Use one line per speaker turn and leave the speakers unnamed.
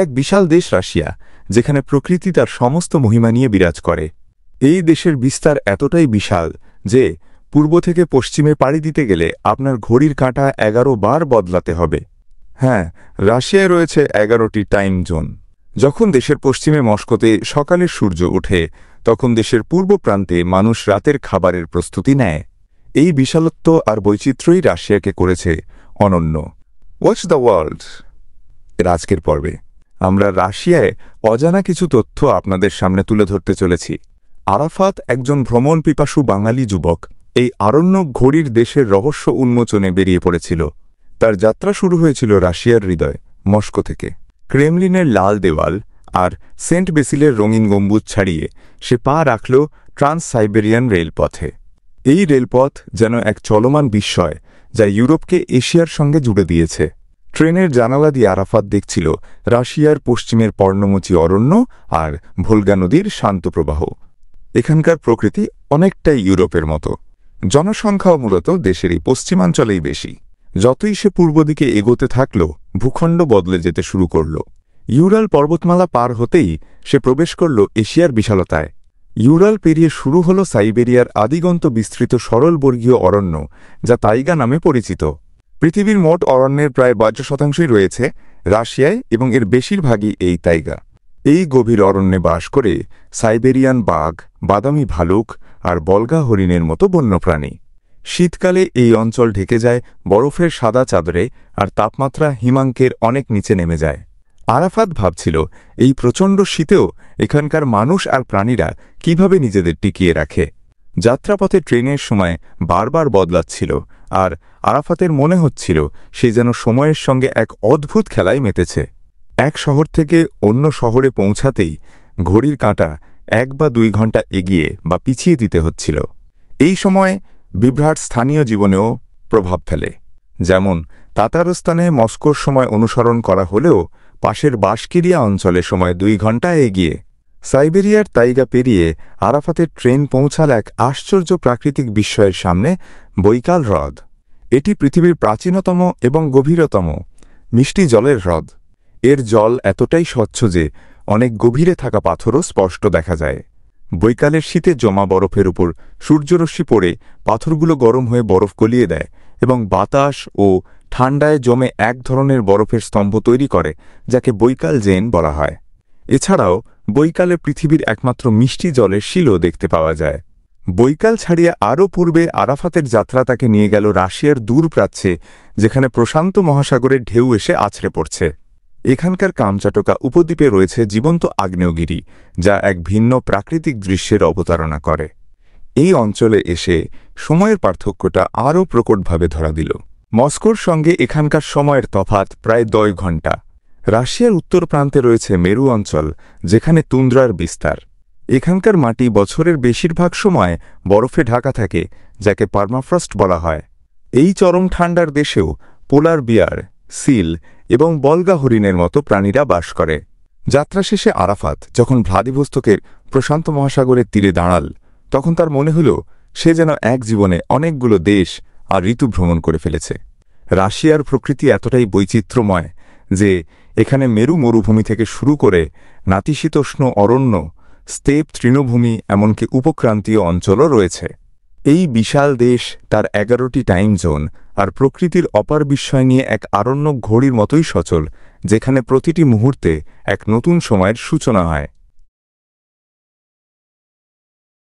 এক বিশাল দেশ রাশিয়া, যেখানে প্রকৃতি তার সমস্ত মহিমা নিয়ে বিরাজ করে। এই দেশের বিস্তার এতটাই বিশাল যে পূর্ব থেকে পশ্চিমে পাড়ি দিতে গেলে আপনার ঘড়ির কাঁটা 11 বার বদলাতে হবে। হ্যাঁ, রাশিয়ায় রয়েছে 11টি টাইম জোন। যখন দেশের পশ্চিমে মস্কোতে সকালের সূর্য ওঠে, তখন দেশের পূর্ব প্রান্তে মানুষ রাতের খাবারের প্রস্তুতি নেয়। এই বিশালত্ব আর বৈচিত্র্যই রাশিয়াকে করেছে অনন্য। ওয়াচ দ্য ওয়ার্ল্ড এর আজকের পর্বে আমরা রাশিয়ায় অজানা কিছু তথ্য আপনাদের সামনে তুলে ধরতে চলেছি। আরাফাত একজন ভ্রমণ পিপাসু বাঙালি যুবক এই আরণ্যক ঘড়ির দেশের রহস্য উন্মোচনে বেরিয়ে পড়েছিল। তার যাত্রা শুরু হয়েছিল রাশিয়ার হৃদয় মস্কো থেকে। ক্রেমলিনের লাল দেওয়াল আর সেন্ট বেসিলের রঙিন গম্বুজ ছাড়িয়ে সে পা রাখল ট্রান্স সাইবেরিয়ান রেলপথে। এই রেলপথ যেন এক চলমান বিস্ময়, যা ইউরোপকে এশিয়ার সঙ্গে জুড়ে দিয়েছে। ট্রেনের জানালা দিয়ে আরাফাত দেখছিল রাশিয়ার পশ্চিমের পর্ণমোচী অরণ্য আর ভোলগা নদীর শান্ত প্রবাহ। এখানকার প্রকৃতি অনেকটাই ইউরোপের মতো। জনসংখ্যাও মূলত দেশের এই পশ্চিমাঞ্চলেই বেশি। যতই সে পূর্ব দিকে এগোতে থাকল, ভূখণ্ড বদলে যেতে শুরু করল। ইউরাল পর্বতমালা পার হতেই সে প্রবেশ করল এশিয়ার বিশালতায়। ইউরাল পেরিয়ে শুরু হল সাইবেরিয়ার আদিগন্ত বিস্তৃত সরলবর্গীয় অরণ্য, যা তাইগা নামে পরিচিত। পৃথিবীর মোট অরণ্যের প্রায় 52% রয়েছে রাশিয়ায় এবং এর বেশিরভাগই এই তাইগা। এই গভীর অরণ্যে বাস করে সাইবেরিয়ান বাঘ, বাদামি ভালুক আর বলগা হরিণের মতো বন্যপ্রাণী। শীতকালে এই অঞ্চল ঢেকে যায় বরফের সাদা চাদরে আর তাপমাত্রা হিমাঙ্কের অনেক নিচে নেমে যায়। আরাফাত ভাবছিল এই প্রচণ্ড শীতেও এখানকার মানুষ আর প্রাণীরা কিভাবে নিজেদের টিকিয়ে রাখে। যাত্রাপথে ট্রেনের সময় বারবার বদলাচ্ছিল আর আরাফাতের মনে হচ্ছিল সে যেন সময়ের সঙ্গে এক অদ্ভুত খেলায় মেতেছে। এক শহর থেকে অন্য শহরে পৌঁছাতেই ঘড়ির কাঁটা 1 বা 2 ঘন্টা এগিয়ে বা পিছিয়ে দিতে হচ্ছিল। এই সময় বিভ্রাট স্থানীয় জীবনেও প্রভাব ফেলে। যেমন তাতারস্তানে মস্কোর সময় অনুসরণ করা হলেও পাশের বাশকিরিয়া অঞ্চলে সময় 2 ঘন্টা এগিয়ে। সাইবেরিয়ার তাইগা পেরিয়ে আরাফাতের ট্রেন পৌঁছাল এক আশ্চর্য প্রাকৃতিক বিস্ময়ের সামনে, বৈকাল হ্রদ। এটি পৃথিবীর প্রাচীনতম এবং গভীরতম মিষ্টি জলের হ্রদ। এর জল এতটাই স্বচ্ছ যে অনেক গভীরে থাকা পাথরও স্পষ্ট দেখা যায়। বৈকালের শীতে জমা বরফের উপর সূর্যরশ্মি পড়ে পাথরগুলো গরম হয়ে বরফ গলিয়ে দেয় এবং বাতাস ও ঠান্ডায় জমে এক ধরনের বরফের স্তম্ভ তৈরি করে, যাকে বৈকাল জেন বলা হয়। এছাড়াও বৈকালে পৃথিবীর একমাত্র মিষ্টি জলের শিলও দেখতে পাওয়া যায়। বৈকাল ছাড়িয়ে আরও পূর্বে আরাফাতের যাত্রা তাকে নিয়ে গেল রাশিয়ার দূর প্রাচ্যে, যেখানে প্রশান্ত মহাসাগরের ঢেউ এসে আছড়ে পড়ছে। এখানকার কামচাটকা উপদ্বীপে রয়েছে জীবন্ত আগ্নেয়গিরি, যা এক ভিন্ন প্রাকৃতিক দৃশ্যের অবতারণা করে। এই অঞ্চলে এসে সময়ের পার্থক্যটা আরও প্রকটভাবে ধরা দিল। মস্কোর সঙ্গে এখানকার সময়ের তফাৎ প্রায় 2 ঘন্টা। রাশিয়ার উত্তর প্রান্তে রয়েছে মেরু অঞ্চল, যেখানে তুন্দ্রার বিস্তার। এখানকার মাটি বছরের বেশিরভাগ সময় বরফে ঢাকা থাকে, যাকে পার্মাফ্রস্ট বলা হয়। এই চরম ঠান্ডার দেশেও পোলার বিয়ার, সিল এবং বলগা হরিণের মতো প্রাণীরা বাস করে। যাত্রা শেষে আরাফাত যখন ভ্লাদিভোস্তকের প্রশান্ত মহাসাগরের তীরে দাঁড়াল, তখন তার মনে হল সে যেন এক জীবনে অনেকগুলো দেশ আর ঋতু ভ্রমণ করে ফেলেছে। রাশিয়ার প্রকৃতি এতটাই বৈচিত্র্যময় যে এখানে মেরু মরুভূমি থেকে শুরু করে নাতিশীতোষ্ণ অরণ্য, স্টেপ তৃণভূমি, এমনকি উপক্রান্তীয় অঞ্চলও রয়েছে। এই বিশাল দেশ, তার 11টি টাইম জোন আর প্রকৃতির অপার বিস্ময় নিয়ে এক আরণ্যক ঘড়ির মতোই সচল, যেখানে প্রতিটি মুহূর্তে এক নতুন সময়ের সূচনা হয়।